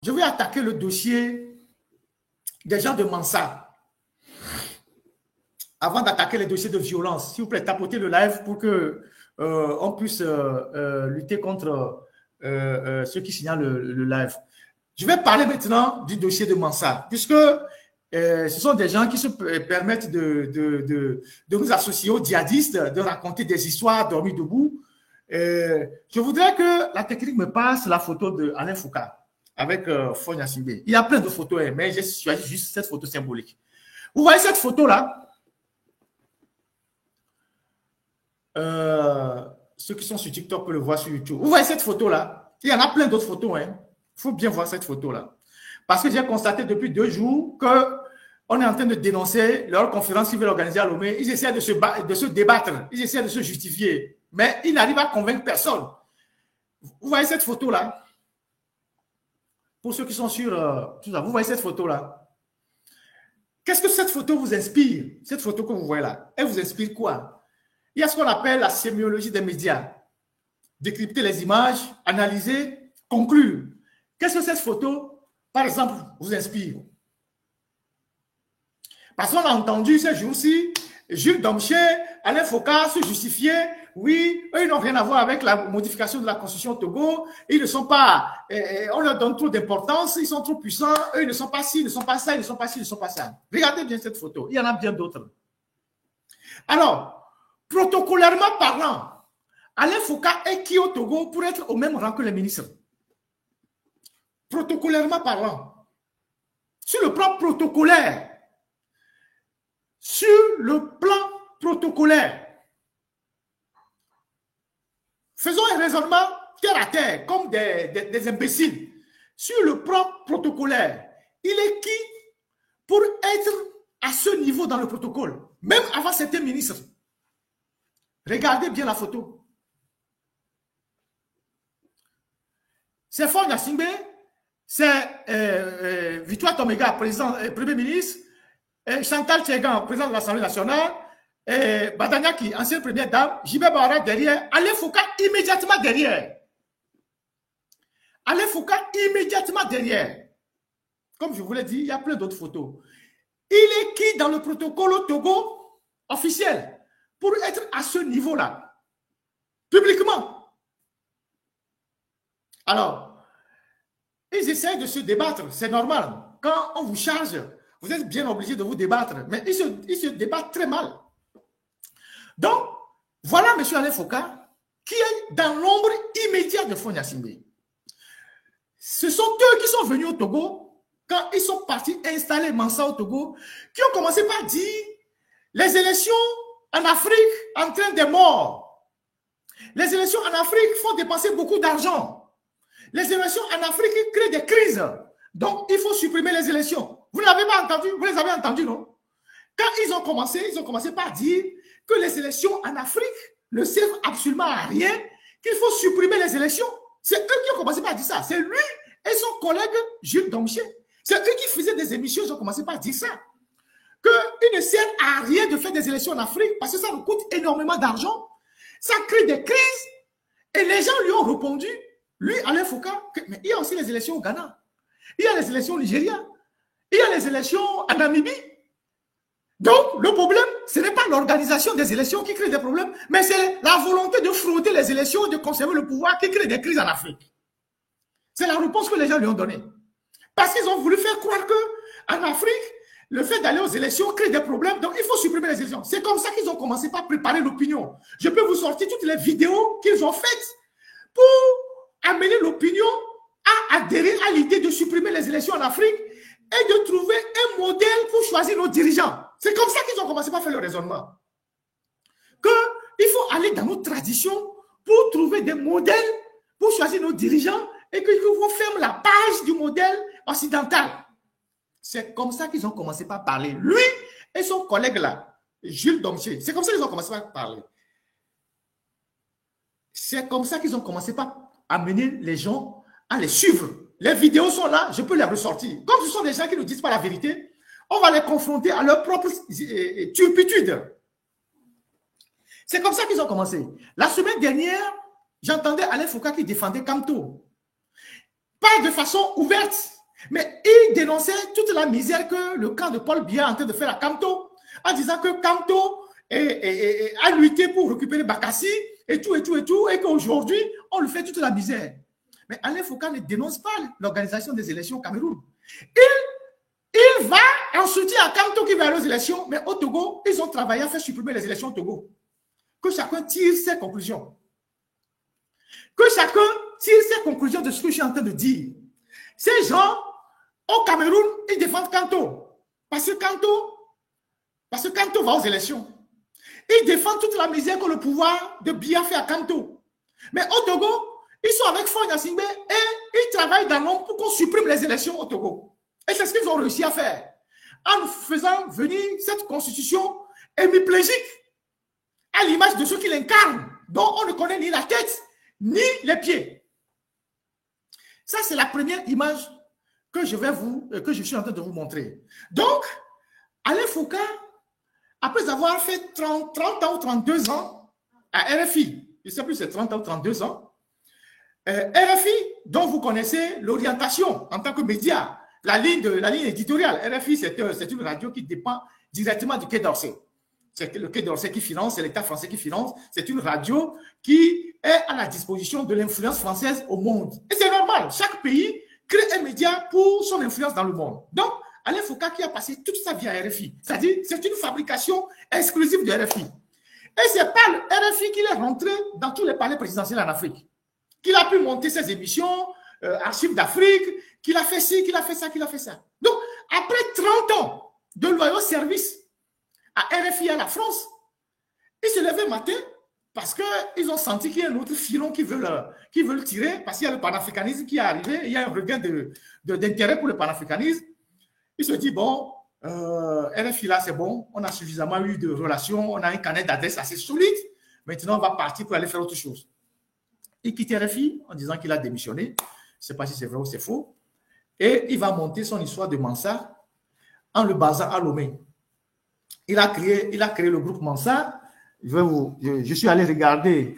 je vais attaquer le dossier des gens de Mansa. Avant d'attaquer les dossiers de violence, s'il vous plaît, tapotez le live pour que on puisse lutter contre ceux qui signalent le live. Je vais parler maintenant du dossier de Mansa, puisque ce sont des gens qui se permettent de nous associer aux djihadistes, de raconter des histoires dormies debout. Je voudrais que la technique me passe la photo d'Alain Foucault avec Faure Gnassingbé. Il y a plein de photos, mais j'ai choisi juste cette photo symbolique. Vous voyez cette photo-là? Ceux qui sont sur TikTok peuvent le voir sur YouTube. Vous voyez cette photo-là? Il y en a plein d'autres photos. Il faut bien voir cette photo-là. Parce que j'ai constaté depuis 2 jours qu'on est en train de dénoncer leur conférence qu'ils veulent organiser à Lomé. Ils essaient de se débattre. Ils essaient de se justifier. Mais ils n'arrivent à convaincre personne. Vous voyez cette photo-là? Pour ceux qui sont sur tout ça, vous voyez cette photo-là? Qu'est-ce que cette photo vous inspire? Cette photo que vous voyez là, elle vous inspire quoi? Il y a ce qu'on appelle la sémiologie des médias. Décrypter les images, analyser, conclure. Qu'est-ce que cette photo, par exemple, vous inspire? Parce qu'on a entendu ces jours-ci, Jules Domché, Alain Foucault se justifier. Oui, eux, ils n'ont rien à voir avec la modification de la constitution au Togo. Ils ne sont pas, on leur donne trop d'importance, ils sont trop puissants. Eux, ils ne sont pas ci, ils ne sont pas ça, ils ne sont pas ci, ils ne sont pas ça. Regardez bien cette photo. Il y en a bien d'autres. Alors, protocolairement parlant, Alain Foucault est qui au Togo pour être au même rang que les ministres? Protocolairement parlant. Sur le plan protocolaire. Sur le plan protocolaire. Faisons un raisonnement terre à terre, comme des imbéciles. Sur le plan protocolaire, il est qui pour être à ce niveau dans le protocole, même avant certains ministres? Regardez bien la photo. C'est Faure Gnassingbé, c'est Victoire Toméga, Premier ministre, Chantal Tchegan, président de l'Assemblée nationale, Badanyaki, ancienne première dame, Jibé Bahara derrière, Alain Foucault immédiatement derrière. Alain Foucault immédiatement derrière. Comme je vous l'ai dit, il y a plein d'autres photos. Il est qui dans le protocole au Togo officiel pour être à ce niveau-là, publiquement? Alors, ils essayent de se débattre, c'est normal. Quand on vous charge, vous êtes bien obligé de vous débattre, mais ils se débattent très mal. Donc, voilà M. Alain Foucault qui est dans l'ombre immédiate de Faure Gnassingbé. Ce sont eux qui sont venus au Togo, quand ils sont partis installer Mansa au Togo, qui ont commencé par dire les élections en Afrique entraînent des morts. Les élections en Afrique font dépenser beaucoup d'argent. Les élections en Afrique créent des crises. Donc, il faut supprimer les élections. Vous ne l'avez pas entendu? Vous les avez entendues, non? Quand ils ont commencé par dire que les élections en Afrique ne servent absolument à rien, qu'il faut supprimer les élections. C'est eux qui ont commencé par dire ça. C'est lui et son collègue Jules Domché. C'est eux qui faisaient des émissions, ils ont commencé par dire ça. Qu'il ne sert à rien de faire des élections en Afrique parce que ça nous coûte énormément d'argent. Ça crée des crises. Et les gens lui ont répondu, lui, Alain Foucault, mais il y a aussi les élections au Ghana. Il y a les élections au Nigeria. Il y a les élections en Namibie. Donc, le problème, ce n'est pas l'organisation des élections qui crée des problèmes, mais c'est la volonté de frauder les élections et de conserver le pouvoir qui crée des crises en Afrique. C'est la réponse que les gens lui ont donnée. Parce qu'ils ont voulu faire croire qu'en Afrique, le fait d'aller aux élections crée des problèmes, donc il faut supprimer les élections. C'est comme ça qu'ils ont commencé par préparer l'opinion. Je peux vous sortir toutes les vidéos qu'ils ont faites pour amener l'opinion à adhérer à l'idée de supprimer les élections en Afrique et de trouver un modèle pour choisir nos dirigeants. C'est comme ça qu'ils ont commencé par faire le raisonnement. Qu'il faut aller dans nos traditions pour trouver des modèles pour choisir nos dirigeants et qu'il faut fermer la page du modèle occidental. C'est comme ça qu'ils ont commencé par parler. Lui et son collègue là, Jules Domché. C'est comme ça qu'ils ont commencé par parler. C'est comme ça qu'ils ont commencé par amener les gens à les suivre. Les vidéos sont là, je peux les ressortir. Comme ce sont des gens qui ne disent pas la vérité, on va les confronter à leur propre turpitude. C'est comme ça qu'ils ont commencé. La semaine dernière, j'entendais Alain Foucault qui défendait Camto. Pas de façon ouverte, Mais il dénonçait toute la misère que le camp de Paul Biya est en train de faire à Kamto, en disant que Kamto a lutté pour récupérer Bakassi et tout, et qu'aujourd'hui, on lui fait toute la misère. Mais Alain Foka ne dénonce pas l'organisation des élections au Cameroun. Il va en soutien à Kamto qui va aller aux élections, mais au Togo, ils ont travaillé à faire supprimer les élections au Togo. Que chacun tire ses conclusions. Que chacun tire ses conclusions de ce que je suis en train de dire. Ces gens, au Cameroun, ils défendent Kamto. Parce que Kamto va aux élections. Ils défendent toute la misère que le pouvoir de Biya fait à Kamto. Mais au Togo, ils sont avec Faure Gnassingbé et ils travaillent dans l'ombre pour qu'on supprime les élections au Togo. Et c'est ce qu'ils ont réussi à faire. En faisant venir cette constitution hémiplégique à l'image de ceux qui l'incarnent, dont on ne connaît ni la tête, ni les pieds. Ça, c'est la première image que je suis en train de vous montrer. Donc, Alain Foka, après avoir fait 30 ans ou 32 ans à RFI, je ne sais plus si c'est 30 ans ou 32 ans, RFI, dont vous connaissez l'orientation en tant que média, la ligne éditoriale. RFI, c'est une radio qui dépend directement du Quai d'Orsay. C'est le Quai d'Orsay qui finance, c'est l'État français qui finance. C'est une radio qui est à la disposition de l'influence française au monde. Et c'est normal, chaque pays crée un média pour son influence dans le monde. Donc, Alain Foka qui a passé toute sa vie à RFI, c'est-à-dire c'est une fabrication exclusive de RFI. Et c'est par le RFI qu'il est rentré dans tous les palais présidentiels en Afrique. Qu'il a pu monter ses émissions, Archives d'Afrique, qu'il a fait ci, qu'il a fait ça, qu'il a fait ça. Donc, après 30 ans de loyaux services à RFI à la France, ils se levaient le matin parce qu'ils ont senti qu'il y a un autre filon qui veut tirer, parce qu'il y a le panafricanisme qui est arrivé, il y a un regain d'intérêt pour le panafricanisme. Ils se disent, bon, RFI là, c'est bon, on a suffisamment eu de relations, on a un carnet d'adresse assez solide, maintenant on va partir pour aller faire autre chose. Il quitte RFI en disant qu'il a démissionné, je ne sais pas si c'est vrai ou c'est faux, et il va monter son histoire de Mansa en le basant à Lomé. Il a créé le groupe Mansa. Je suis allé regarder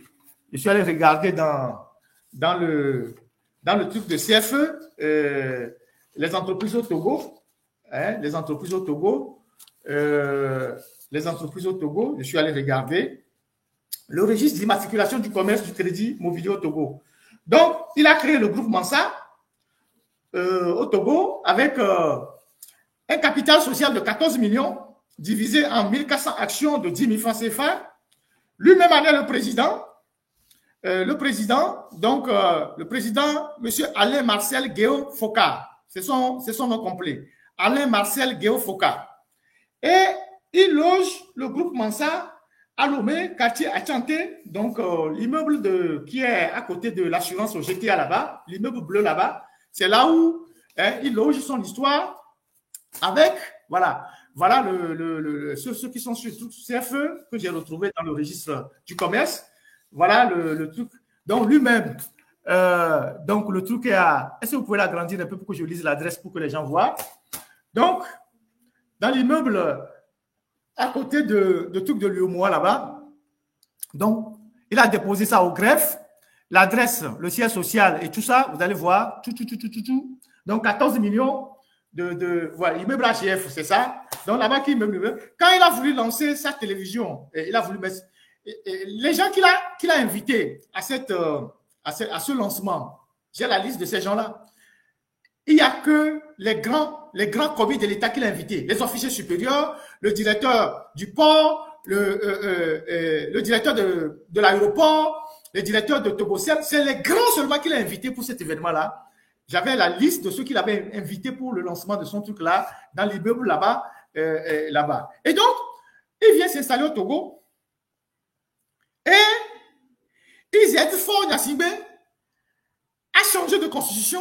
dans le truc de CFE, les entreprises au Togo, les entreprises au Togo, je suis allé regarder le registre d'immatriculation du commerce du crédit mobilier au Togo. Donc, il a créé le groupe Mansa au Togo avec un capital social de 14 millions divisé en 1400 actions de 10 000 francs CFA. Lui-même en est le président. Le président, M. Alain Marcel Guéo Foka. C'est son nom complet. Alain Marcel Guéo Foka. Et il loge le groupe Mansa à Lomé, quartier Achanté, donc l'immeuble qui est à côté de l'assurance au GTA là-bas, l'immeuble bleu là-bas. C'est là où il loge son histoire avec, voilà ceux qui sont sur CFE que j'ai retrouvé dans le registre du commerce. Voilà le truc. Donc lui-même, donc le truc est à... Est-ce que vous pouvez l'agrandir un peu pour que je lise l'adresse pour que les gens voient? Donc, dans l'immeuble à côté de truc de l'UOMOA là-bas, donc il a déposé ça au greffe, l'adresse, le siège social et tout ça, vous allez voir, tout. Donc 14 millions voilà, l'immeuble HF, c'est ça. Donc là-bas, quand il a voulu lancer sa télévision, il a voulu mettre les gens qu'il a invités à ce lancement, j'ai la liste de ces gens-là. Il n'y a que les grands commis de l'État qu'il a invités, les officiers supérieurs, le directeur du port, le directeur de l'aéroport, le directeur de Tobocel. C'est les grands seulement qu'il a invités pour cet événement-là. J'avais la liste de ceux qu'il avait invités pour le lancement de son truc-là, dans l'immeuble là-bas. Et donc, il vient s'installer au Togo. Et ils aident Faure Gnassingbé à changer de constitution.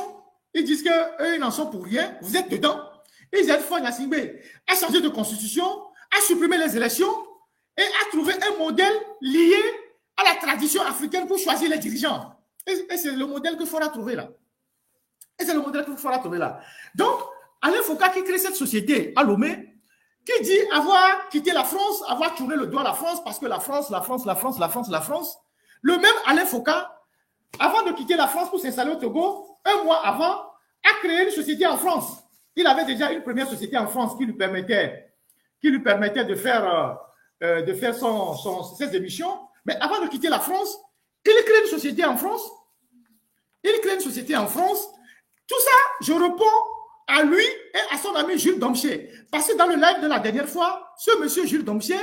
Ils disent qu'eux, ils n'en sont pour rien. Vous êtes dedans. Ils aident Faure Gnassingbé à changer de constitution, à supprimer les élections et à trouver un modèle lié à la tradition africaine pour choisir les dirigeants. Et c'est le modèle que Faure a trouvé là. Donc, Alain Foka qui crée cette société à Lomé, qui dit avoir quitté la France, avoir tourné le doigt à la France, parce que la France. Le même Alain Foka, avant de quitter la France pour s'installer au Togo, un mois avant, a créé une société en France. Il avait déjà une première société en France qui lui permettait de faire, ses émissions. Mais avant de quitter la France, il crée une société en France. Tout ça, je réponds à lui et à son ami Jules Domché. Parce que dans le live de la dernière fois, ce monsieur Jules Domché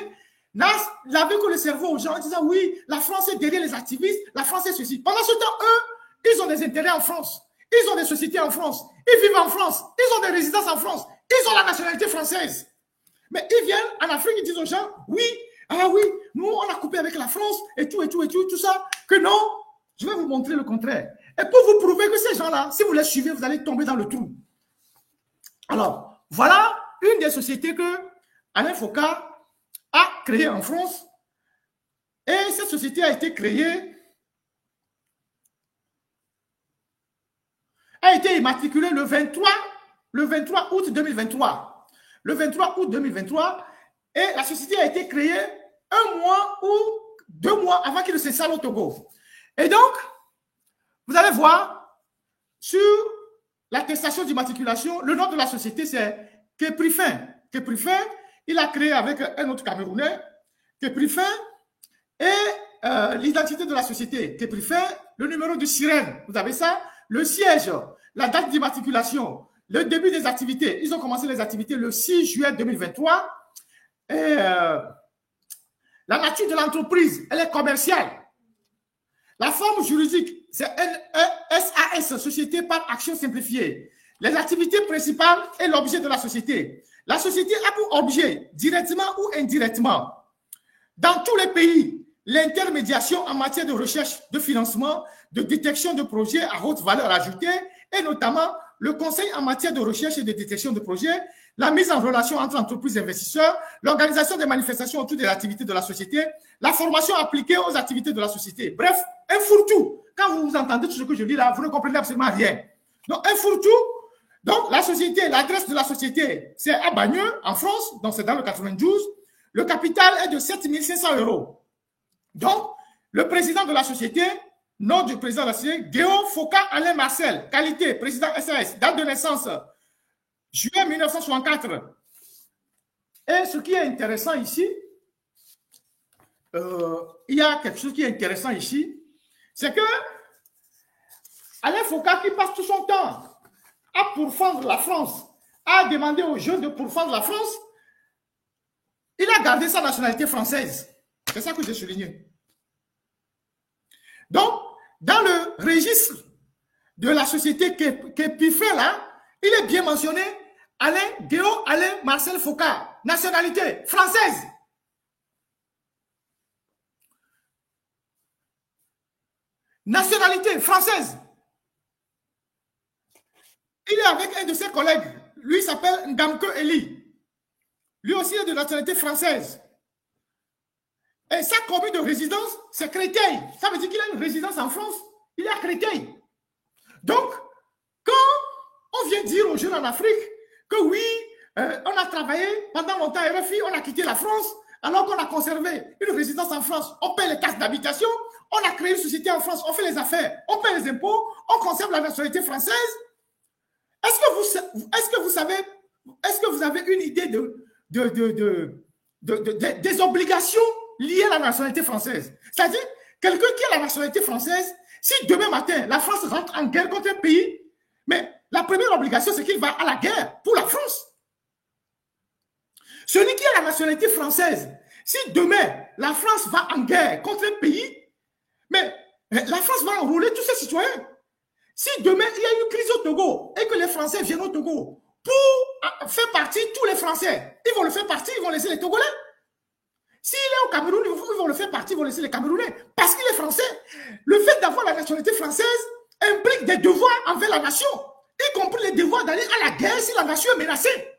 n'avait que le cerveau aux gens en disant oui, la France est derrière les activistes, la France est ceci. Pendant ce temps, eux, ils ont des intérêts en France. Ils ont des sociétés en France. Ils vivent en France. Ils ont des résidences en France. Ils ont la nationalité française. Mais ils viennent en Afrique, ils disent aux gens, oui, ah oui, nous, on a coupé avec la France et tout, tout ça. Que non, je vais vous montrer le contraire. Et pour vous prouver que ces gens-là, si vous les suivez, vous allez tomber dans le trou. Alors, voilà une des sociétés que Alain Foucault a créée en France. Et cette société a été créée, a été immatriculée le 23 août 2023. Le 23 août 2023, et la société a été créée 1 mois ou 2 mois avant qu'il ne s'installe au Togo. Et donc, vous allez voir sur l'attestation d'immatriculation, le nom de la société, c'est Keprifin. Keprifin, il a créé avec un autre Camerounais, Keprifin, et l'identité de la société, Keprifin, le numéro de sirène, vous avez ça, le siège, la date d'immatriculation, le début des activités. Ils ont commencé les activités le 6 juillet 2023. Et la nature de l'entreprise, elle est commerciale. La forme juridique, c'est SAS, Société par Action Simplifiée. Les activités principales et l'objet de la société. La société a pour objet, directement ou indirectement, dans tous les pays, l'intermédiation en matière de recherche, de financement, de détection de projets à haute valeur ajoutée et notamment le conseil en matière de recherche et de détection de projets, la mise en relation entre entreprises et investisseurs, l'organisation des manifestations autour des activités de la société, la formation appliquée aux activités de la société. Bref, un fourre-tout. Quand vous entendez tout ce que je dis là, vous ne comprenez absolument rien. Donc, un fourre-tout. Donc, la société, l'adresse de la société, c'est à Bagneux, en France, donc c'est dans le 92. Le capital est de 7 500 €. Donc, le président de la société, nom du président de la société, Guillaume Foucault Alain Marcel, qualité, président SAS, date de naissance, juillet 1964. Et ce qui est intéressant ici, il y a quelque chose qui est intéressant ici, c'est que Alain Foucault, qui passe tout son temps à pourfendre la France, a demandé aux jeunes de pourfendre la France, il a gardé sa nationalité française. C'est ça que j'ai souligné. Donc, dans le registre de la société qui est fait là, il est bien mentionné Guillaume Alain Marcel Foucault, nationalité française. Nationalité française. Il est avec un de ses collègues. Lui, il s'appelle Ngamke Eli. Lui aussi est de nationalité française. Et sa commune de résidence, c'est Créteil. Ça veut dire qu'il a une résidence en France. Il est à Créteil. Donc, quand on vient dire aux jeunes en Afrique que oui, on a travaillé pendant longtemps à RFI, on a quitté la France, alors qu'on a conservé une résidence en France, on paie les taxes d'habitation, on a créé une société en France, on fait les affaires, on paie les impôts, on conserve la nationalité française. Est-ce que vous avez une idée des obligations liées à la nationalité française? C'est-à-dire, quelqu'un qui a la nationalité française, si demain matin, la France rentre en guerre contre un pays, mais la première obligation, c'est qu'il va à la guerre pour la France. Celui qui a la nationalité française, si demain, la France va en guerre contre un pays, mais la France va enrôler tous ses citoyens. Si demain, il y a une crise au Togo et que les Français viennent au Togo pour faire partie tous les Français, ils vont le faire partie, ils vont laisser les Togolais. S'il est au Cameroun, ils vont le faire partie, ils vont laisser les Camerounais. Parce qu'il est français. Le fait d'avoir la nationalité française implique des devoirs envers la nation, y compris les devoirs d'aller à la guerre si la nation est menacée.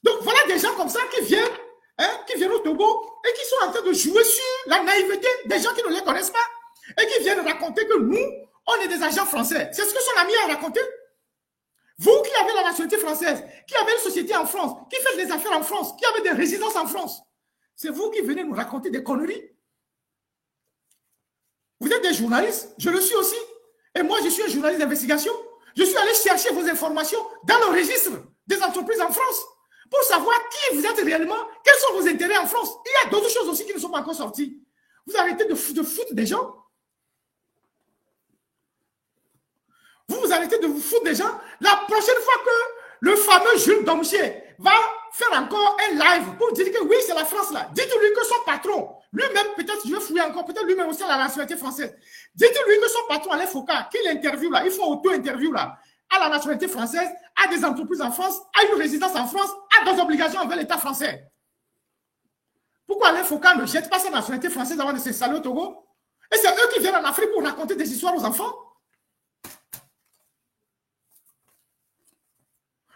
Donc voilà des gens comme ça qui viennent au Togo et qui sont en train de jouer sur la naïveté des gens qui ne les connaissent pas et qui viennent raconter que nous, on est des agents français. C'est ce que son ami a raconté. Vous qui avez la nationalité française, qui avez une société en France, qui faites des affaires en France, qui avez des résidences en France, c'est vous qui venez nous raconter des conneries. Vous êtes des journalistes, je le suis aussi. Et moi, je suis un journaliste d'investigation. Je suis allé chercher vos informations dans le registre des entreprises en France pour savoir qui vous êtes réellement, quels sont vos intérêts en France. Il y a d'autres choses aussi qui ne sont pas encore sorties. Vous arrêtez de foutre des gens. Vous arrêtez de vous foutre des gens. La prochaine fois que le fameux Jules Domchier va faire encore un live pour dire que oui, c'est la France là, dites-lui que son patron, lui-même, peut-être, je vais fouiller encore, peut-être lui-même aussi à la nationalité française. Dites-lui que son patron, Alain Foucault, qu'il interview là, ils font auto-interview là, à la nationalité française, à des entreprises en France, à une résidence en France, à des obligations envers l'État français. Pourquoi Alain Foucault ne jette pas sa nationalité française avant de s'installer au Togo? Et c'est eux qui viennent en Afrique pour raconter des histoires aux enfants?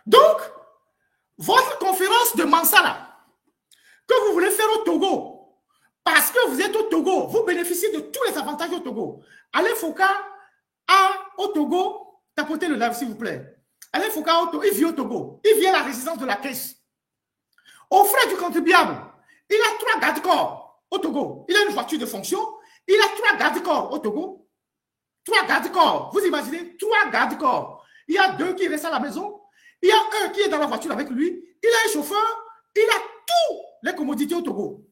Donc, votre conférence de Mansala, que vous voulez faire au Togo, parce que vous êtes au Togo, vous bénéficiez de tous les avantages au Togo. Alain Foucault au Togo, tapotez le live s'il vous plaît. Alain Foucault, il vit au Togo, il vit à la résidence de la caisse. Aux frais du contribuable, il a 3 gardes-corps au Togo. Il a une voiture de fonction, il a 3 gardes-corps au Togo. 3 gardes-corps, vous imaginez, 3 gardes-corps. Il y a 2 qui restent à la maison. Il y a un qui est dans la voiture avec lui. Il a un chauffeur. Il a tous les commodités au Togo.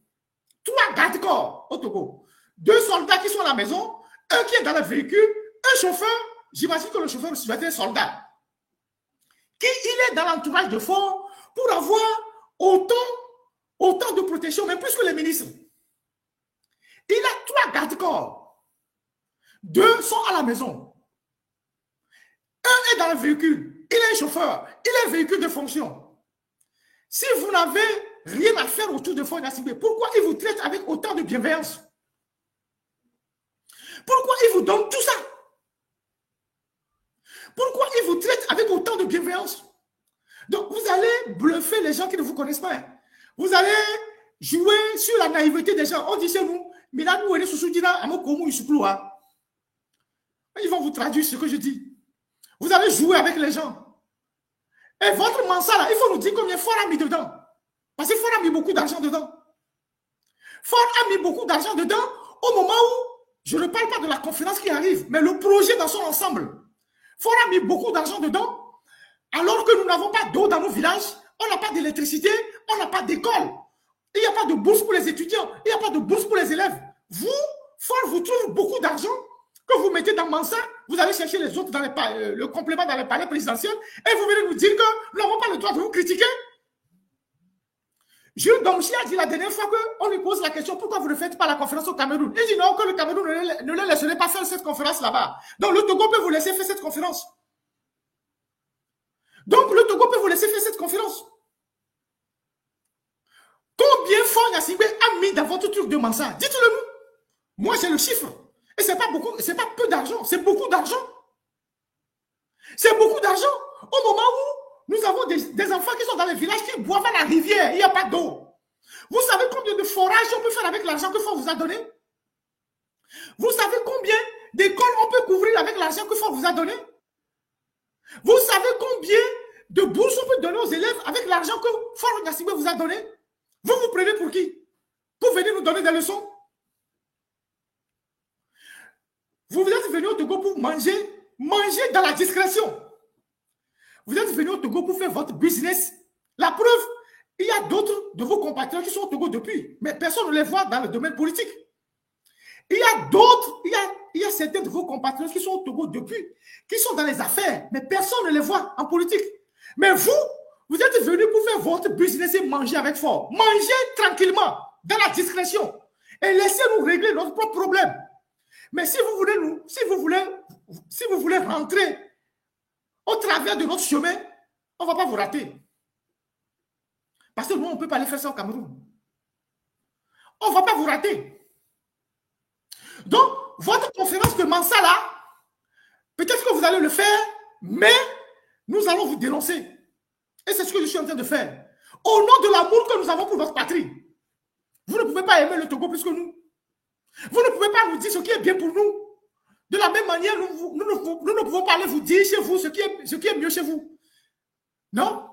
3 gardes-corps au Togo. 2 soldats qui sont à la maison. Un qui est dans le véhicule. Un chauffeur. J'imagine que le chauffeur doit être un soldat. Il est dans l'entourage de fond pour avoir autant de protection, même plus que les ministres. Il a 3 gardes-corps. 2 sont à la maison. Un est dans le véhicule. Il a un chauffeur, il a un véhicule de fonction. Si vous n'avez rien à faire autour de Faure Gnassingbé, pourquoi il vous traite avec autant de bienveillance? Pourquoi il vous donne tout ça? Pourquoi il vous traite avec autant de bienveillance? Donc, vous allez bluffer les gens qui ne vous connaissent pas. Vous allez jouer sur la naïveté des gens. On dit chez nous, ils vont vous traduire ce que je dis. Vous allez jouer avec les gens. Et votre Mansala, il faut nous dire combien Faure a mis dedans. Parce que Faure a mis beaucoup d'argent dedans. Faure a mis beaucoup d'argent dedans au moment où, je ne parle pas de la conférence qui arrive, mais le projet dans son ensemble. Faure a mis beaucoup d'argent dedans, alors que nous n'avons pas d'eau dans nos villages, on n'a pas d'électricité, on n'a pas d'école. Il n'y a pas de bourse pour les étudiants, il n'y a pas de bourse pour les élèves. Vous, Faure vous trouve beaucoup d'argent que vous mettez dans Mansa, vous allez chercher les autres dans le complément dans les palais présidentiels et vous venez nous dire que nous n'avons pas le droit de vous critiquer. Jules Domchier a dit la dernière fois qu'on lui pose la question pourquoi vous ne faites pas la conférence au Cameroun. Il dit non, que le Cameroun ne le laisserait pas faire cette conférence là-bas. Donc le Togo peut vous laisser faire cette conférence. Combien Faure Gnassingbé a mis dans votre truc de Mansa? Dites-le nous. Moi j'ai le chiffre. Et ce n'est pas beaucoup, c'est pas peu d'argent, c'est beaucoup d'argent. C'est beaucoup d'argent. Au moment où nous avons des enfants qui sont dans les villages qui boivent à la rivière, il n'y a pas d'eau. Vous savez combien de forages on peut faire avec l'argent que Faure vous a donné? Vous savez combien d'écoles on peut couvrir avec l'argent que Faure vous a donné? Vous savez combien de bourses on peut donner aux élèves avec l'argent que Faure Gnassingbé vous a donné? Vous vous prenez pour qui? Pour venir nous donner des leçons? Vous êtes venu au Togo pour manger dans la discrétion. Vous êtes venu au Togo pour faire votre business. La preuve, il y a d'autres de vos compatriotes qui sont au Togo depuis, mais personne ne les voit dans le domaine politique. Il y a d'autres, il y a certains de vos compatriotes qui sont au Togo depuis, qui sont dans les affaires, mais personne ne les voit en politique. Mais vous êtes venu pour faire votre business et manger avec Faure. Mangez tranquillement, dans la discrétion, et laissez-nous régler notre propre problème. Mais si vous voulez rentrer au travers de notre chemin, on ne va pas vous rater. Parce que nous, on ne peut pas aller faire ça au Cameroun. On ne va pas vous rater. Donc, votre conférence de Mansala, peut-être que vous allez le faire, mais nous allons vous dénoncer. Et c'est ce que je suis en train de faire. Au nom de l'amour que nous avons pour votre patrie. Vous ne pouvez pas aimer le Togo plus que nous. Vous ne pouvez pas nous dire ce qui est bien pour nous. De la même manière, nous ne pouvons pas aller vous dire chez vous ce qui est mieux chez vous. Non?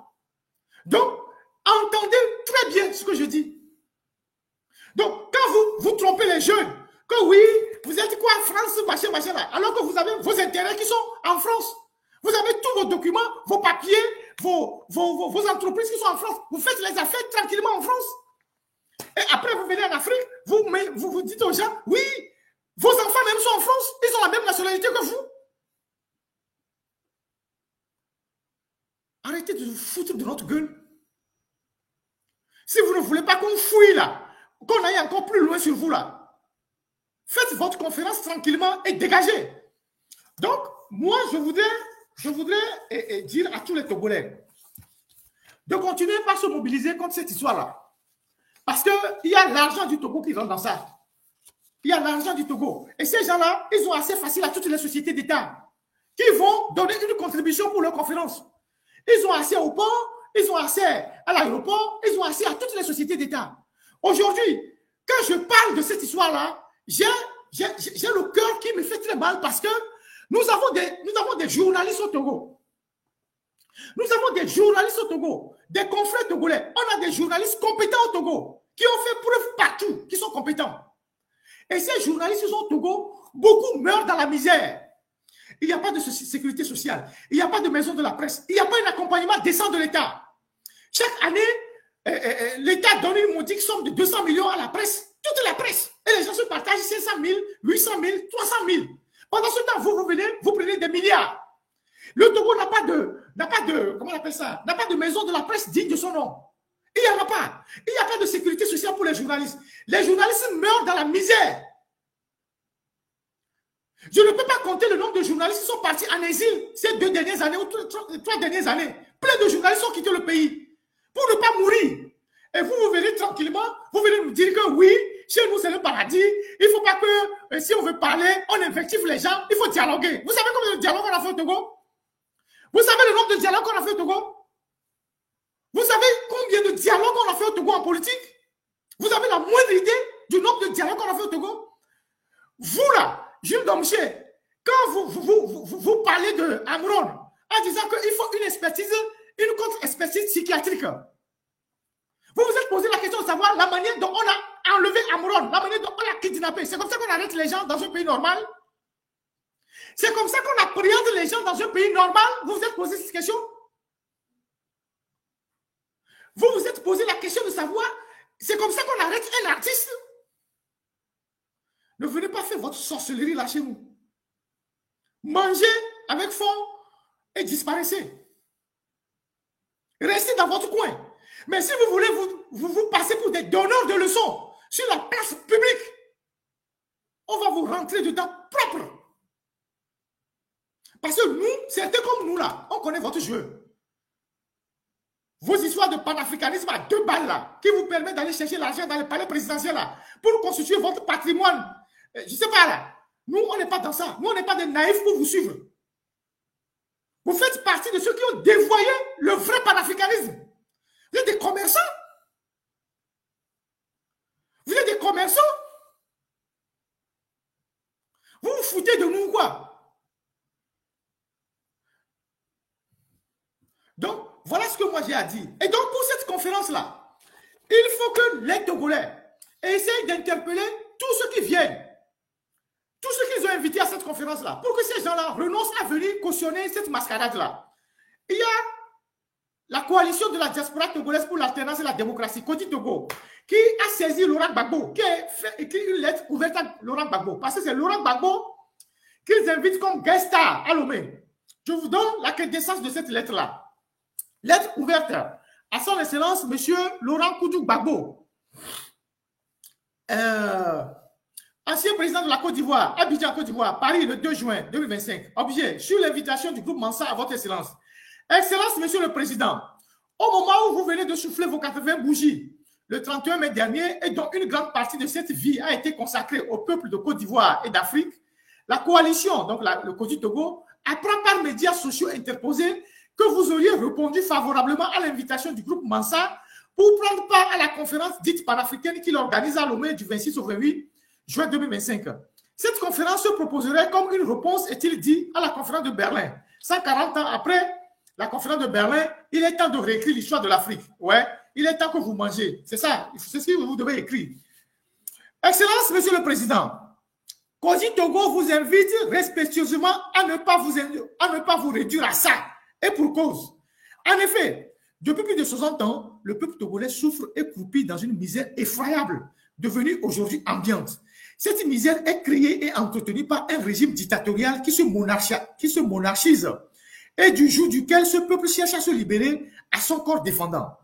Donc, entendez très bien ce que je dis. Donc, quand vous trompez les jeunes, que oui, vous êtes quoi, France, machin, là, alors que vous avez vos intérêts qui sont en France. Vous avez tous vos documents, vos papiers, vos entreprises qui sont en France. Vous faites les affaires tranquillement en France. Et après, vous venez en Afrique, vous dites aux gens, oui, vos enfants même sont en France, ils ont la même nationalité que vous. Arrêtez de vous foutre de notre gueule. Si vous ne voulez pas qu'on fouille là, qu'on aille encore plus loin sur vous là, faites votre conférence tranquillement et dégagez. Donc, moi, je voudrais dire à tous les Togolais de continuer par se mobiliser contre cette histoire-là. Parce qu'il y a l'argent du Togo qui rentre dans ça. Il y a l'argent du Togo. Et ces gens-là, ils ont assez facile à toutes les sociétés d'État qui vont donner une contribution pour leur conférence. Ils ont accès au port, ils ont accès à l'aéroport, ils ont accès à toutes les sociétés d'État. Aujourd'hui, quand je parle de cette histoire-là, j'ai le cœur qui me fait très mal parce que nous avons des journalistes au Togo. Nous avons des journalistes au Togo, des confrères togolais. On a des journalistes compétents au Togo qui ont fait preuve partout, qui sont compétents. Et ces journalistes au Togo, beaucoup meurent dans la misère. Il n'y a pas de sécurité sociale. Il n'y a pas de maison de la presse. Il n'y a pas un accompagnement décent de l'État. Chaque année, l'État donne une modique somme de 200 millions à la presse, toute la presse. Et les gens se partagent 500 000, 800 000, 300 000. Pendant ce temps, vous venez, vous prenez des milliards. Le Togo n'a pas de, comment on appelle ça, n'a pas de maison de la presse digne de son nom. Il n'y en a pas. Il n'y a pas de sécurité sociale pour les journalistes. Les journalistes meurent dans la misère. Je ne peux pas compter le nombre de journalistes qui sont partis en exil ces 2 dernières années ou 3 dernières années. Plein de journalistes ont quitté le pays pour ne pas mourir. Et vous venez tranquillement, vous venez nous dire que oui, chez nous c'est le paradis. Il ne faut pas que, si on veut parler, on invective les gens, il faut dialoguer. Vous savez combien de dialogues on a fait au Togo? Vous savez le nombre de dialogues qu'on a fait au Togo? Vous savez combien de dialogues on a fait au Togo en politique? Vous avez la moindre idée du nombre de dialogues qu'on a fait au Togo? Vous là, Jules Domché, quand vous parlez de Amron en disant qu'il faut une expertise, une contre-expertise psychiatrique, vous vous êtes posé la question de savoir la manière dont on a enlevé Amron, la manière dont on l'a kidnappé. C'est comme ça qu'on arrête les gens dans un pays normal? C'est comme ça qu'on appréhende les gens dans un pays normal? Vous vous êtes posé cette question? Vous vous êtes posé la question de savoir, c'est comme ça qu'on arrête un artiste? Ne venez pas faire votre sorcellerie là chez nous. Mangez avec fond et disparaissez. Restez dans votre coin. Mais si vous voulez vous passer pour des donneurs de leçons sur la place publique, on va vous rentrer dedans propre. Parce que nous, certains comme nous là, on connaît votre jeu. Vos histoires de panafricanisme à 2 balles là, qui vous permettent d'aller chercher l'argent dans les palais présidentiels là, pour constituer votre patrimoine. Je ne sais pas là. Nous, on n'est pas dans ça. Nous, on n'est pas des naïfs pour vous suivre. Vous faites partie de ceux qui ont dévoyé le vrai panafricanisme. Vous êtes des commerçants. Vous êtes des commerçants. Vous vous foutez de nous quoi? Donc, voilà ce que moi j'ai à dire. Et donc, pour cette conférence-là, il faut que les Togolais essayent d'interpeller tous ceux qui viennent. Tous ceux qu'ils ont invités à cette conférence-là, pour que ces gens-là renoncent à venir cautionner cette mascarade-là. Il y a la coalition de la diaspora togolaise pour l'alternance et la démocratie, Kodi Togo, qui a saisi Laurent Gbagbo, qui a écrit une lettre ouverte à Laurent Gbagbo, parce que c'est Laurent Gbagbo qu'ils invitent comme guest star à Lomé. Je vous donne la quintessence de cette lettre-là. Lettre ouverte à son excellence, M. Laurent Koudou Gbagbo. Ancien président de la Côte d'Ivoire, Abidjan, Côte d'Ivoire, Paris, le 2 juin 2025. Objet, sur l'invitation du groupe Mansa à votre excellence. Excellence, monsieur le président, au moment où vous venez de souffler vos 80 bougies, le 31 mai dernier, et dont une grande partie de cette vie a été consacrée au peuple de Côte d'Ivoire et d'Afrique, la coalition, donc le Kodi Togo, apprend par médias sociaux interposés que vous auriez répondu favorablement à l'invitation du groupe Mansa pour prendre part à la conférence dite panafricaine qu'il organise à Lomé du 26 au 28 juin 2025. Cette conférence se proposerait comme une réponse, est-il dit, à la conférence de Berlin. 140 ans après la conférence de Berlin, il est temps de réécrire l'histoire de l'Afrique. Ouais, il est temps que vous mangez. C'est ça, c'est ce que vous devez écrire. Excellence, Monsieur le Président, Cozy Togo vous invite respectueusement à ne pas vous réduire à ça. Et pour cause. En effet, depuis plus de 60 ans, le peuple togolais souffre et croupit dans une misère effroyable, devenue aujourd'hui ambiante. Cette misère est créée et entretenue par un régime dictatorial qui se monarchise et du jour duquel ce peuple cherche à se libérer à son corps défendant.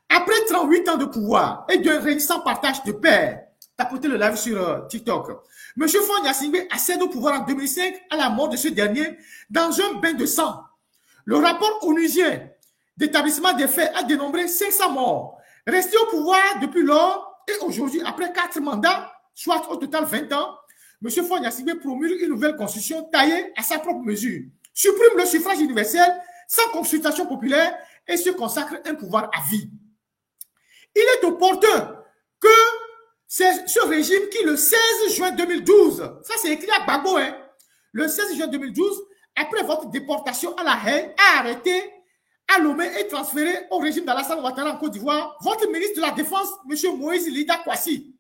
Après 38 ans de pouvoir et d'un récent partage de paix, tapotez le live sur TikTok, M. Faure Gnassingbé accède au pouvoir en 2005 à la mort de ce dernier dans un bain de sang. Le rapport onusien d'établissement des faits a dénombré 500 morts. Resté au pouvoir depuis lors et aujourd'hui, après 4 mandats, soit au total 20 ans, M. Faure Gnassingbé promulgue une nouvelle constitution taillée à sa propre mesure, supprime le suffrage universel sans consultation populaire et se consacre un pouvoir à vie. Il est opportun que c'est ce régime qui, le 16 juin 2012, ça c'est écrit à Gbagbo, hein, le 16 juin 2012, après votre déportation à la haie, a arrêté, a nommé et transféré au régime d'Alassane Ouattara en Côte d'Ivoire votre ministre de la Défense, M. Moïse Lida Kouassi,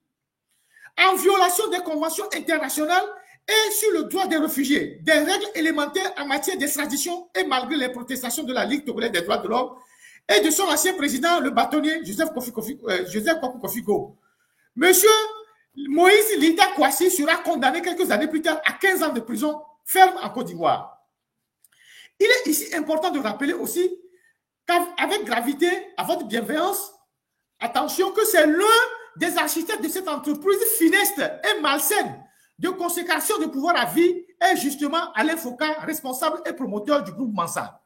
en violation des conventions internationales et sur le droit des réfugiés, des règles élémentaires en matière d'extradition et malgré les protestations de la Ligue togolaise des droits de l'homme et de son ancien président, le bâtonnier Joseph Kofigo. Monsieur Moïse Lida Kouassi sera condamné quelques années plus tard à 15 ans de prison ferme en Côte d'Ivoire. Il est ici important de rappeler aussi qu'avec gravité, à votre bienveillance, attention que c'est l'un des architectes de cette entreprise funeste et malsaine de consécration de pouvoir à vie est justement Alain Foucault, responsable et promoteur du groupe Mansa.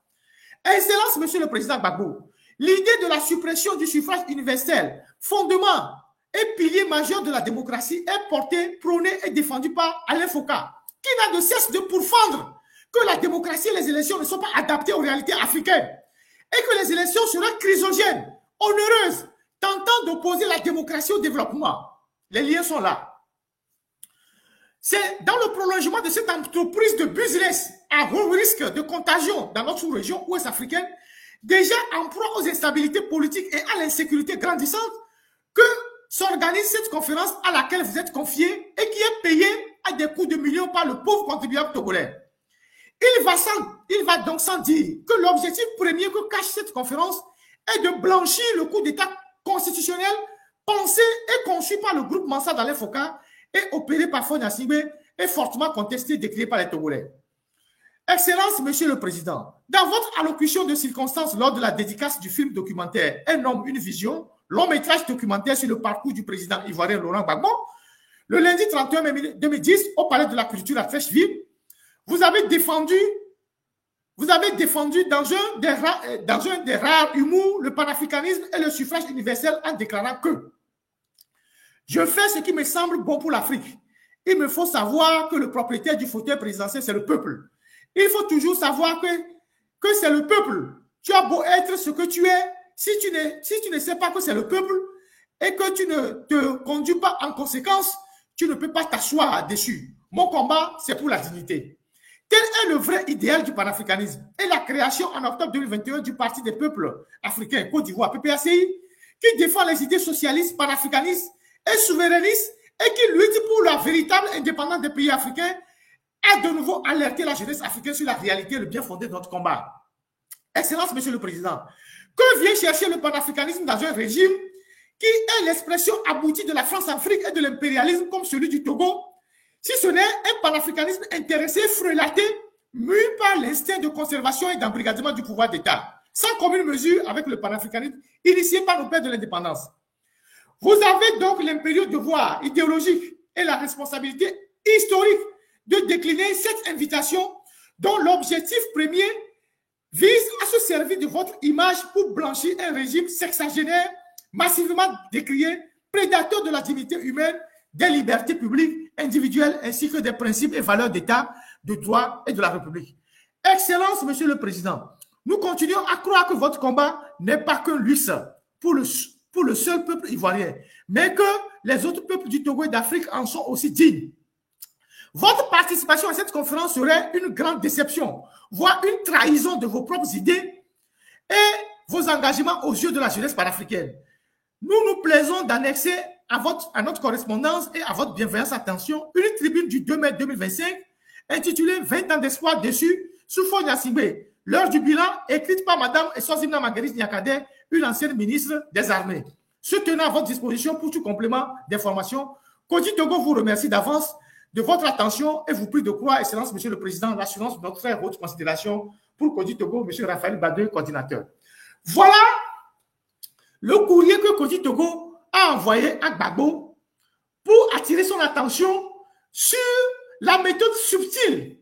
Excellence, Monsieur le Président Gbagbo, l'idée de la suppression du suffrage universel, fondement et pilier majeur de la démocratie, est portée, prônée et défendue par Alain Foucault, qui n'a de cesse de pourfendre que la démocratie et les élections ne sont pas adaptées aux réalités africaines et que les élections seraient chrysogènes, onéreuses, tentant d'opposer la démocratie au développement. Les liens sont là. C'est dans le prolongement de cette entreprise de business à haut risque de contagion dans notre sous-région ouest africaine, déjà en proie aux instabilités politiques et à l'insécurité grandissante, que s'organise cette conférence à laquelle vous êtes confiés et qui est payée à des coûts de millions par le pauvre contribuable togolais. Il va donc sans dire que l'objectif premier que cache cette conférence est de blanchir le coup d'État constitutionnel pensé et conçu par le groupe Mansa d'Alain Foucault et opéré par Faure Gnassingbé et fortement contesté et décrié par les Togolais. Excellence, Monsieur le Président, dans votre allocution de circonstances lors de la dédicace du film documentaire Un homme, une vision, long métrage documentaire sur le parcours du président ivoirien Laurent Gbagbo, le lundi 31 mai 2010 au Palais de la Culture à Trècheville, vous avez défendu dans un des rares humours le panafricanisme et le suffrage universel en déclarant que je fais ce qui me semble bon pour l'Afrique. Il me faut savoir que le propriétaire du fauteuil présidentiel, c'est le peuple. Il faut toujours savoir que c'est le peuple. Tu as beau être ce que tu es, si tu ne sais pas que c'est le peuple et que tu ne te conduis pas en conséquence, tu ne peux pas t'asseoir dessus. Mon combat, c'est pour la dignité. Tel est le vrai idéal du panafricanisme et la création en octobre 2021 du Parti des peuples africains, Côte d'Ivoire, PPACI, qui défend les idées socialistes, panafricanistes et souverainistes et qui lutte pour la véritable indépendance des pays africains, a de nouveau alerté la jeunesse africaine sur la réalité et le bien fondé de notre combat. Excellence, Monsieur le Président, que vient chercher le panafricanisme dans un régime qui est l'expression aboutie de la France-Afrique et de l'impérialisme comme celui du Togo, si ce n'est un panafricanisme intéressé, frelaté, mû par l'instinct de conservation et d'embrigadement du pouvoir d'État, sans commune mesure avec le panafricanisme initié par nos pères de l'indépendance. Vous avez donc l'impérieux devoir idéologique et la responsabilité historique de décliner cette invitation dont l'objectif premier vise à se servir de votre image pour blanchir un régime sexagénaire massivement décrié, prédateur de la dignité humaine, des libertés publiques, individuelles, ainsi que des principes et valeurs d'État, de droit et de la République. Excellence, Monsieur le Président, nous continuons à croire que votre combat n'est pas qu'un luxe pour le seul peuple ivoirien, mais que les autres peuples du Togo et d'Afrique en sont aussi dignes. Votre participation à cette conférence serait une grande déception, voire une trahison de vos propres idées et vos engagements aux yeux de la jeunesse panafricaine. Nous nous plaisons d'annexer à notre correspondance et à votre bienveillance attention une tribune du 2 mai 2025 intitulée 20 ans d'espoir déçus sous Faure Gnassingbé, l'heure du bilan, écrite par Mme Eswazimna Marguerite Niakhaté, une ancienne ministre des Armées. Se tenant à votre disposition pour tout complément d'information, Kodi Togo vous remercie d'avance de votre attention et vous prie de croire, Excellence, Monsieur le Président, l'assurance de notre très haute considération pour Kodi Togo, Monsieur Raphaël Badeu, coordinateur. Voilà le courrier que Kodi Togo a envoyé à Gbagbo pour attirer son attention sur la méthode subtile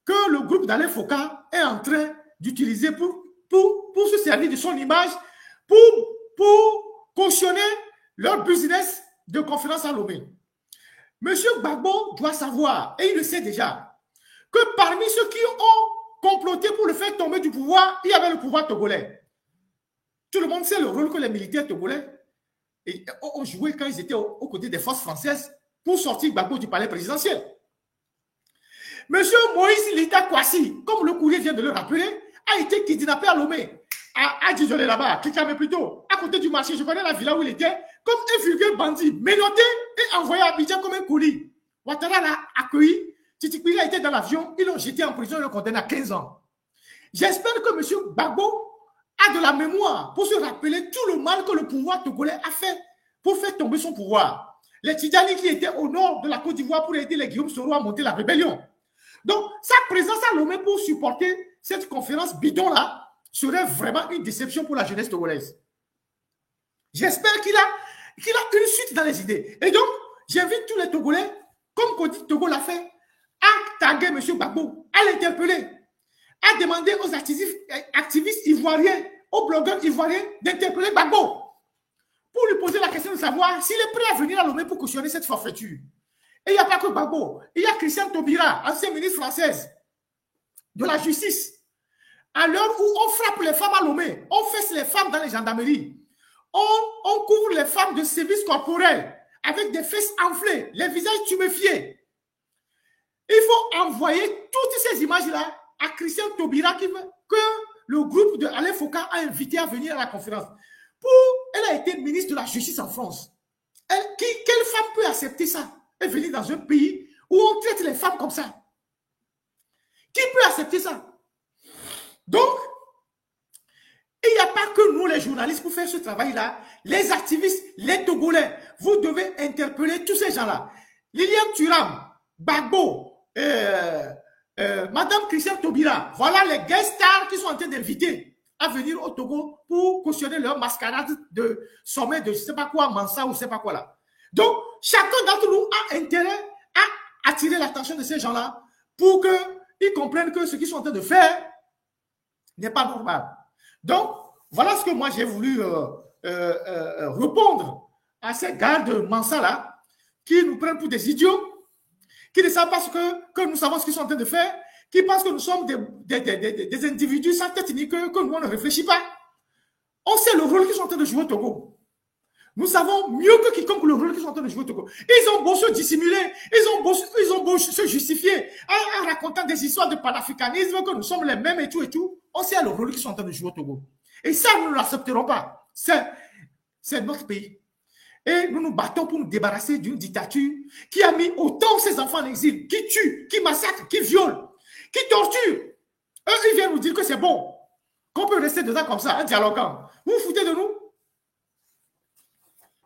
que le groupe d'Alain Foka est en train d'utiliser pour se servir de son image, pour cautionner leur business de conférence à Lomé. Monsieur Gbagbo doit savoir, et il le sait déjà, que parmi ceux qui ont comploté pour le faire tomber du pouvoir, il y avait le pouvoir togolais. Tout le monde sait le rôle que les militaires togolais ont joué quand ils étaient aux côtés des forces françaises pour sortir Gbagbo du palais présidentiel. Monsieur Moïse Lita Kwasi, comme le courrier vient de le rappeler, a été kidnappé à Lomé, à Djidjolé là-bas, Kikame plutôt, à côté du marché. Je connais la villa où il était, comme un vulgaire bandit, menotté et envoyé à Abidjan comme un colis. Ouattara l'a accueilli, Titikwila a été dans l'avion, ils l'ont jeté en prison et le condamné à 15 ans. J'espère que monsieur Gbagbo a de la mémoire pour se rappeler tout le mal que le pouvoir togolais a fait pour faire tomber son pouvoir. Les Tidjani qui étaient au nord de la Côte d'Ivoire pour aider les Guillaume Soro à monter la rébellion. Donc, sa présence à Lomé pour supporter cette conférence bidon-là serait vraiment une déception pour la jeunesse togolaise. J'espère qu'il a une suite dans les idées. Et donc, j'invite tous les Togolais, comme Kodi Togo l'a fait, à taguer M. Gbagbo, à l'interpeller, à demander aux activistes ivoiriens, aux blogueurs ivoiriens d'interpeller Gbagbo pour lui poser la question de savoir s'il est prêt à venir à Lomé pour cautionner cette forfaiture. Et il n'y a pas que Gbagbo, il y a Christiane Taubira, ancienne ministre française de la justice. À l'heure où on frappe les femmes à Lomé, on fesse les femmes dans les gendarmeries, on couvre les femmes de services corporels avec des fesses enflées, les visages tuméfiés. Il faut envoyer toutes ces images-là à Christiane Taubira que le groupe de Alain Foka a invité à venir à la conférence. Elle a été ministre de la Justice en France. Quelle femme peut accepter ça et venir dans un pays où on traite les femmes comme ça? Qui peut accepter ça? Donc, il n'y a pas que nous, les journalistes, pour faire ce travail-là. Les activistes, les Togolais, vous devez interpeller tous ces gens-là. Liliane Thuram, Gbagbo, Madame Christiane Taubira, voilà les guest stars qui sont en train d'inviter à venir au Togo pour cautionner leur mascarade de sommet de je ne sais pas quoi, Mansa ou je ne sais pas quoi là. Donc, chacun d'entre nous a intérêt à attirer l'attention de ces gens-là pour qu'ils comprennent que ce qu'ils sont en train de faire n'est pas normal. Donc, voilà ce que moi j'ai voulu répondre à ces gardes Mansa-là qui nous prennent pour des idiots, qui ne savent pas que nous savons ce qu'ils sont en train de faire, qui pensent que nous sommes des individus sans tête ni que nous on ne réfléchit pas. On sait le rôle qu'ils sont en train de jouer au Togo. Nous savons mieux que quiconque le rôle qu'ils sont en train de jouer au Togo. Ils ont beau se dissimuler, ils ont beau se justifier en racontant des histoires de panafricanisme, que nous sommes les mêmes et tout et tout. On sait le rôle qu'ils sont en train de jouer au Togo. Et ça, nous ne l'accepterons pas. C'est notre pays. Et nous nous battons pour nous débarrasser d'une dictature qui a mis autant ses enfants en exil, qui tue, qui massacre, qui viole, qui torture. Eux, ils viennent nous dire que c'est bon, qu'on peut rester dedans comme ça, en dialoguant. Vous vous foutez de nous?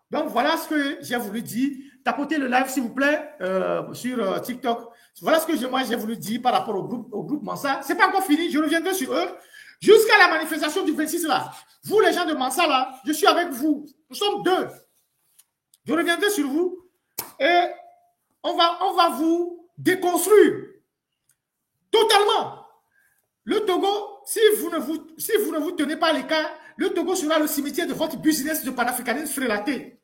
Donc, voilà ce que j'ai voulu dire. Tapotez le live, s'il vous plaît, sur TikTok. Voilà ce que moi, j'ai voulu dire par rapport au groupe Mansa. Ce n'est pas encore fini, je reviendrai sur eux. Jusqu'à la manifestation du 26 là. Vous, les gens de Mansa là, je suis avec vous. Nous sommes deux. Je reviendrai sur vous et on va vous déconstruire totalement. Le Togo, si vous ne vous tenez pas à l'écart, le Togo sera le cimetière de votre business de panafricanisme frélaté.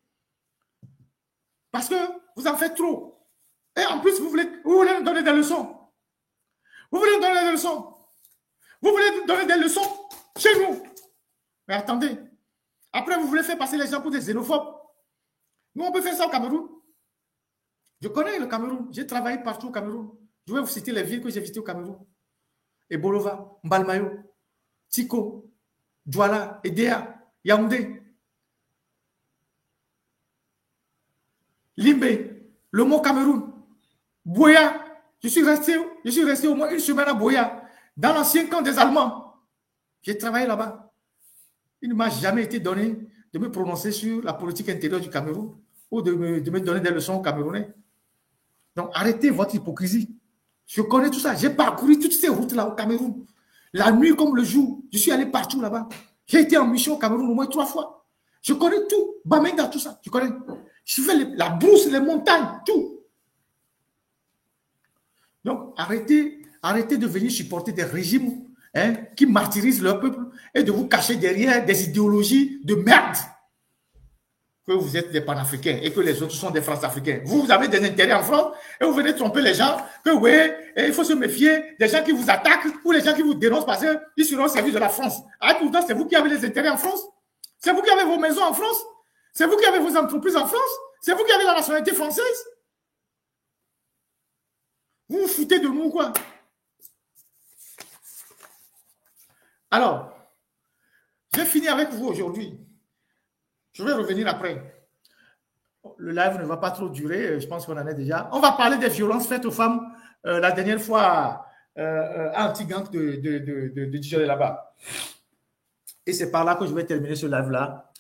Parce que vous en faites trop. Et en plus, vous voulez nous donner des leçons. Vous voulez nous donner des leçons. Vous voulez nous donner des leçons chez nous. Mais attendez. Après, vous voulez faire passer les gens pour des xénophobes. Nous, on peut faire ça au Cameroun. Je connais le Cameroun. J'ai travaillé partout au Cameroun. Je vais vous citer les villes que j'ai visitées au Cameroun. Ebolova, Mbalmayo, Tiko, Douala, Edea, Yaoundé. Limbe, le mot Cameroun. Boya, je suis resté au moins une semaine à Boya, dans l'ancien camp des Allemands. J'ai travaillé là-bas. Il ne m'a jamais été donné de me prononcer sur la politique intérieure du Cameroun ou de me donner des leçons aux Camerounais. Donc, arrêtez votre hypocrisie. Je connais tout ça. J'ai parcouru toutes ces routes-là au Cameroun. La nuit comme le jour. Je suis allé partout là-bas. J'ai été en mission au Cameroun au moins 3 fois. Je connais tout. Bamenga, tout ça. Je connais. Je fais la brousse, les montagnes, tout. Donc, arrêtez de venir supporter des régimes qui martyrisent leur peuple et de vous cacher derrière des idéologies de merde. Que vous êtes des panafricains et que les autres sont des France-africains. Vous avez des intérêts en France et vous venez tromper les gens que oui, il faut se méfier des gens qui vous attaquent ou les gens qui vous dénoncent parce qu'ils seront au service de la France. Ah, pourtant, c'est vous qui avez les intérêts en France. C'est vous qui avez vos maisons en France. C'est vous qui avez vos entreprises en France. C'est vous qui avez la nationalité française. Vous vous foutez de nous, quoi. Alors, j'ai fini avec vous aujourd'hui. Je vais revenir après. Le live ne va pas trop durer, je pense qu'on en est déjà. On va parler des violences faites aux femmes. La dernière fois, un petit gang de Dijon là-bas. Et c'est par là que je vais terminer ce live-là.